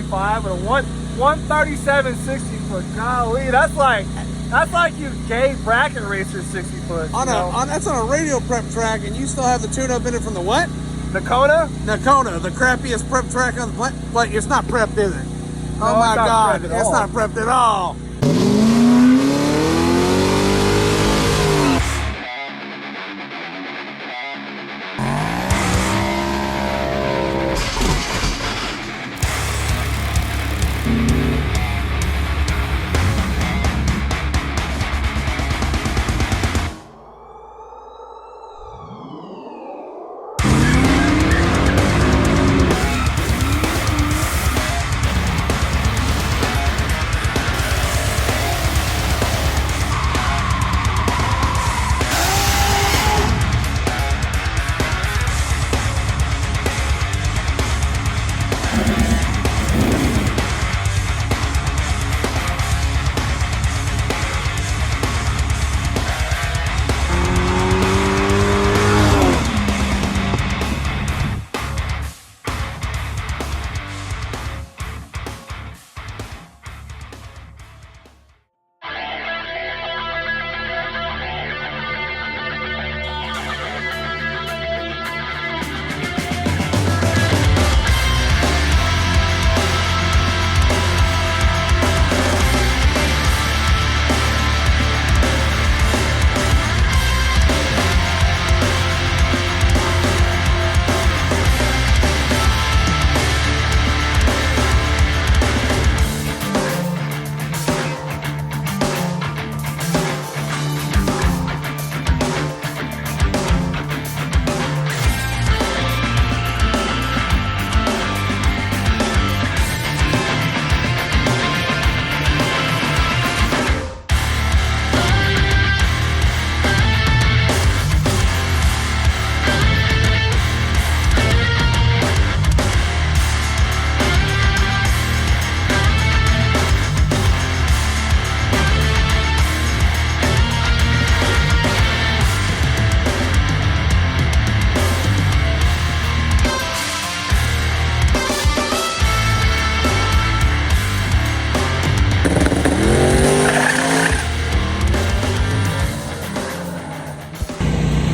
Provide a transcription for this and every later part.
5 with a 137 60 foot. Golly, that's like you gay bracket racer 60 foot. That's on a radio prep track, and you still have the tune-up in it from the what? Nakona? Nakona, the crappiest prep track on the planet. But it's not prepped, is it? Oh No, my it's not God, prepped at it's all. not prepped at all.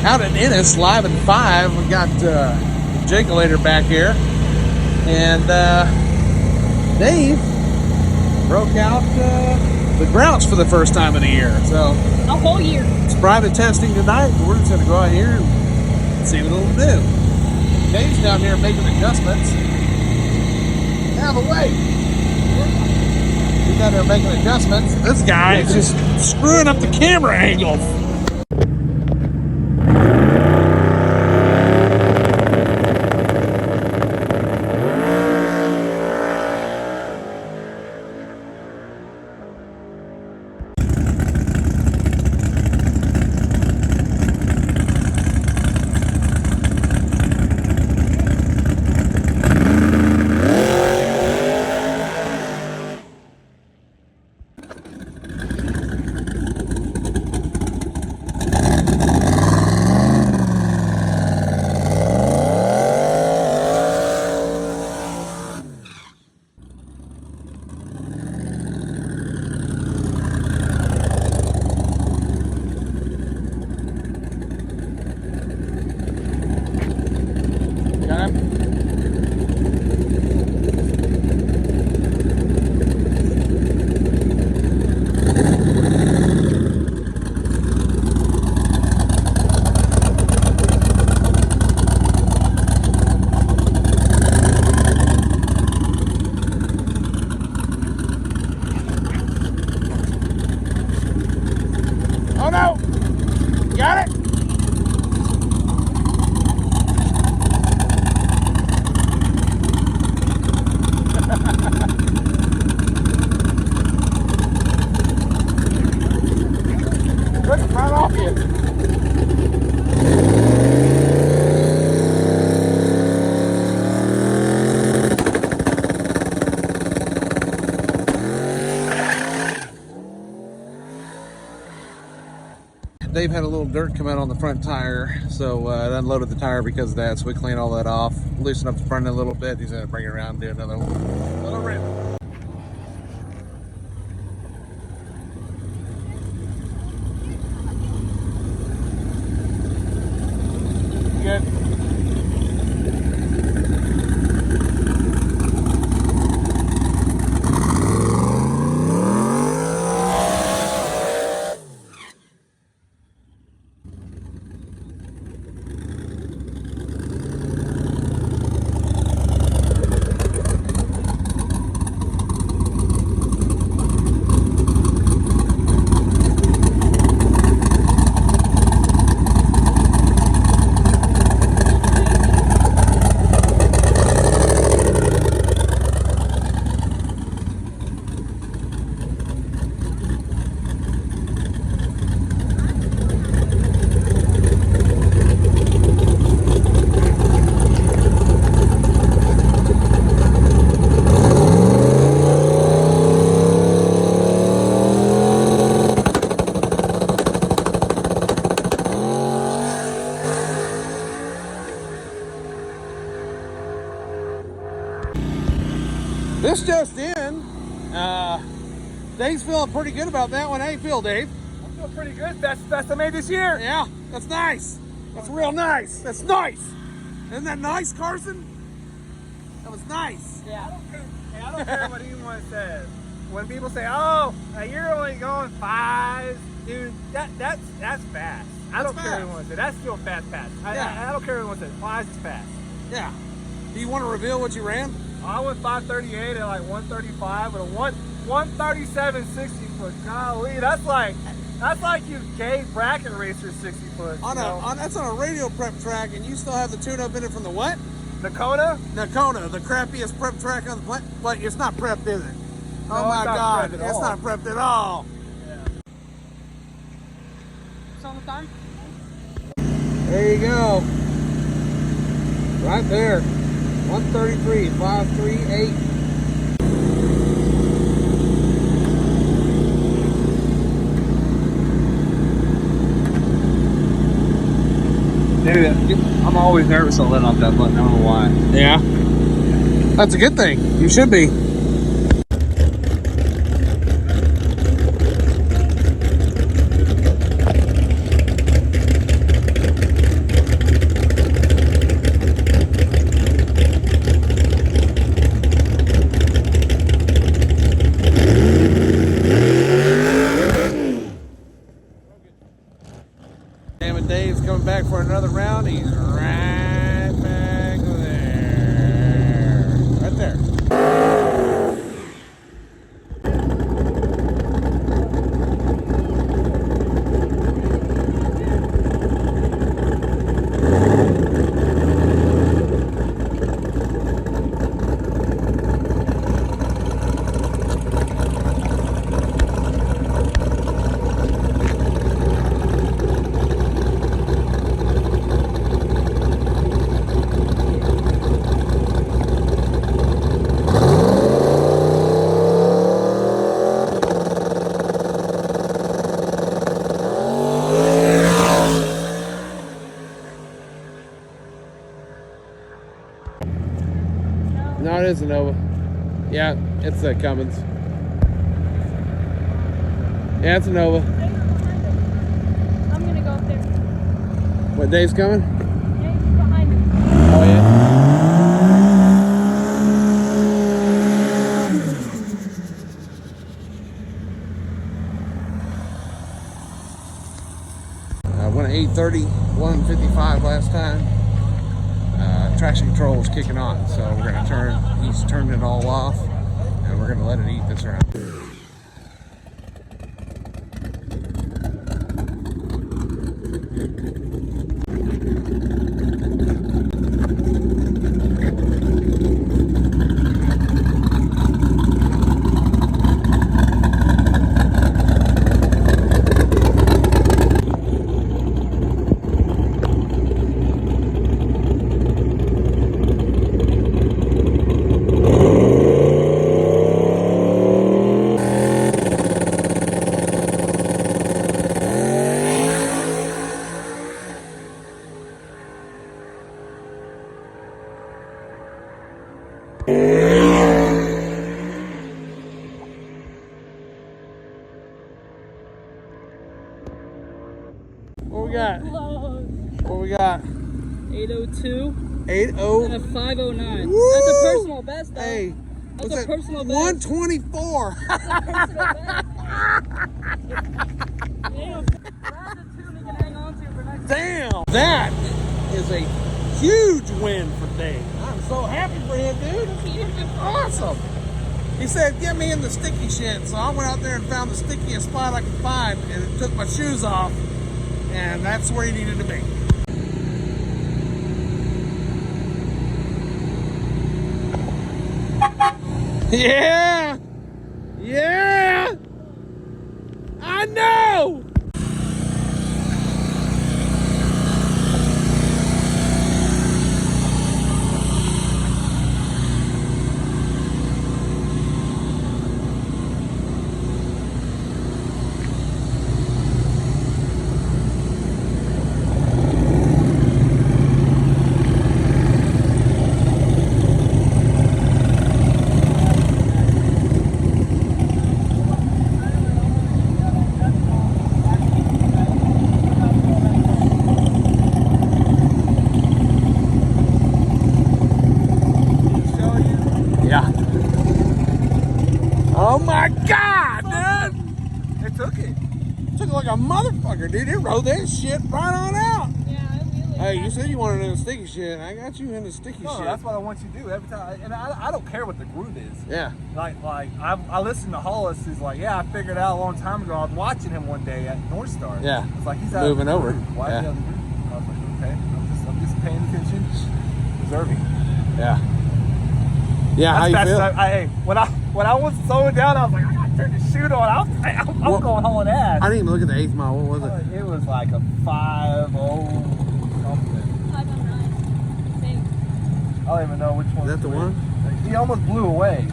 Out at Ennis, live in 5, we got the Jiggulator back here, and Dave broke out the Grouch for the first time in a year. So A whole year. it's private testing tonight, but we're just going to go out here and see what it'll do. Dave's down here making adjustments. Out of the way. He's down there making adjustments. This guy is just screwing up the camera angle. Oh no! Got it? Let's run off you. Dave had a little dirt come out on the front tire, so it unloaded the tire because of that. So we cleaned all that off, loosened up the front end a little bit. He's gonna bring it around and do another little rim. This just in. Dave's feeling pretty good about that one. How you feel, Dave? I feel pretty good. Best I made this year. Yeah, that's nice. That's real nice. That's nice. Isn't that nice, Carson? That was nice. Yeah. I don't care what anyone says. When people say, "Oh, you're only going 5s," dude, that's fast. I don't care what anyone says. That's still fast. I don't care what anyone says. 5s is fast. Yeah. Do you want to reveal what you ran? I went 538 at like 135 with a 137 60 foot. Golly, that's like you gave bracket racers 60 foot. That's on a radio prep track, and you still have the tune-up in it from the what? Nakona, the crappiest prep track on the planet. But it's not prepped, is it? No, Oh my God, it's not prepped at all. Yeah. It's almost done. There you go. Right there. 133, 538. Dude, I'm always nervous on letting off that button. I don't know why. Yeah. That's a good thing. You should be. Damn it, Dave's coming back for another round. He's right back there. Right there. No, it is a Nova. Yeah, it's a Cummins. Yeah, it's a Nova. I'm gonna go up there. What, Dave's coming? Dave's behind him. Oh, yeah? I went at 830, 155 last time. Traction control is kicking on, so we're going to he's turned it all off, and we're going to let it eat this round. What we got? Close. What we got? 802 8-0. and a 509. Woo! That's a personal best, though. Hey, That's what's a that? personal best. 124. That's a personal best. 802. That's a tune he can hang on to for next Damn! That is a huge win for Dave. I'm so happy for him, dude. It's awesome. He said, get me in the sticky shit. So I went out there and found the stickiest spot I could find and took my shoes off. And that's where he needed to be. Yeah! Yeah! I know! Oh my God, dude! It took it. Took it like a motherfucker, dude. It rode that shit right on out. Yeah, I really Hey, you said you wanted in the sticky shit. I got you in the sticky No, shit. that's what I want you to do every time. And I don't care what the groove is. Yeah. Like I listened to Hollis. He's like, yeah, I figured out a long time ago. I was watching him one day at North Star. Yeah. It's like he's out Moving of the over. groove. Why Yeah. is he out of the groove? I was like, okay, I'm just paying attention, observing. Yeah. Yeah, how you feel? Hey, when I was slowing down, I was like, I gotta turn the chute on. I'm What- going hauling ass. I didn't even look at the 8th mile. What was it? It was like a 5-0 something. 509. I think. I don't even know which one. Is that the one? He almost blew away.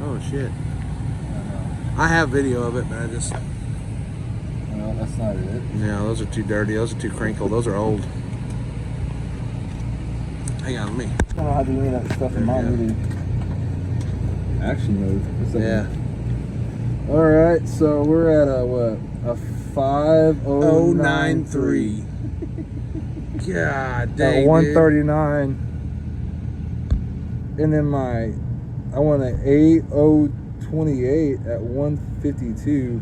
Oh, shit. I have video of it, but I just... No, that's not it. Yeah, those are too dirty. Those are too crinkle. Those are old. Hang on, let me... I don't know how to do any of that stuff in mine really. Action mode. Yeah. All right, so we're at a what? A 5093. God At dang, 139. And then I want an 8028 at 152.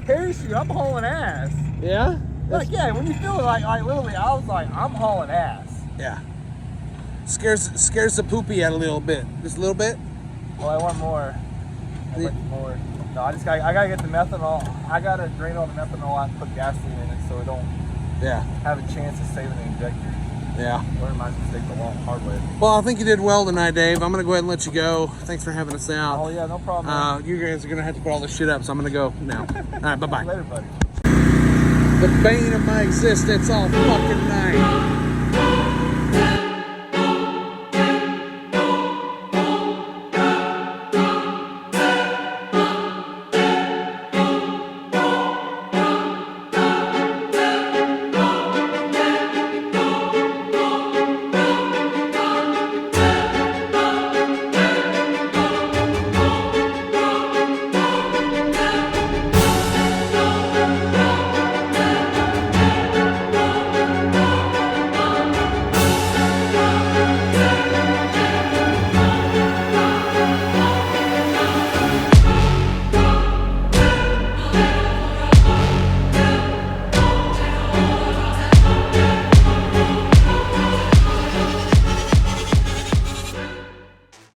Parachute, I'm hauling ass. dude. Yeah? Like, yeah, when you feel it, like literally, I was like, I'm hauling ass. Yeah. Scares the poopy out a little bit. Just a little bit? Well, I want more. I want more. No, I gotta get the methanol. I gotta drain all the methanol out and put gasoline in it so it don't Yeah. have a chance of saving the injector. Yeah. Learn my mistake the hard way. Well, I think you did well tonight, Dave. I'm going to go ahead and let you go. Thanks for having us out. Oh yeah, no problem. man. You guys are going to have to put all this shit up, so I'm going to go now. All right, bye-bye. Later, buddy. The bane of my existence all fucking night.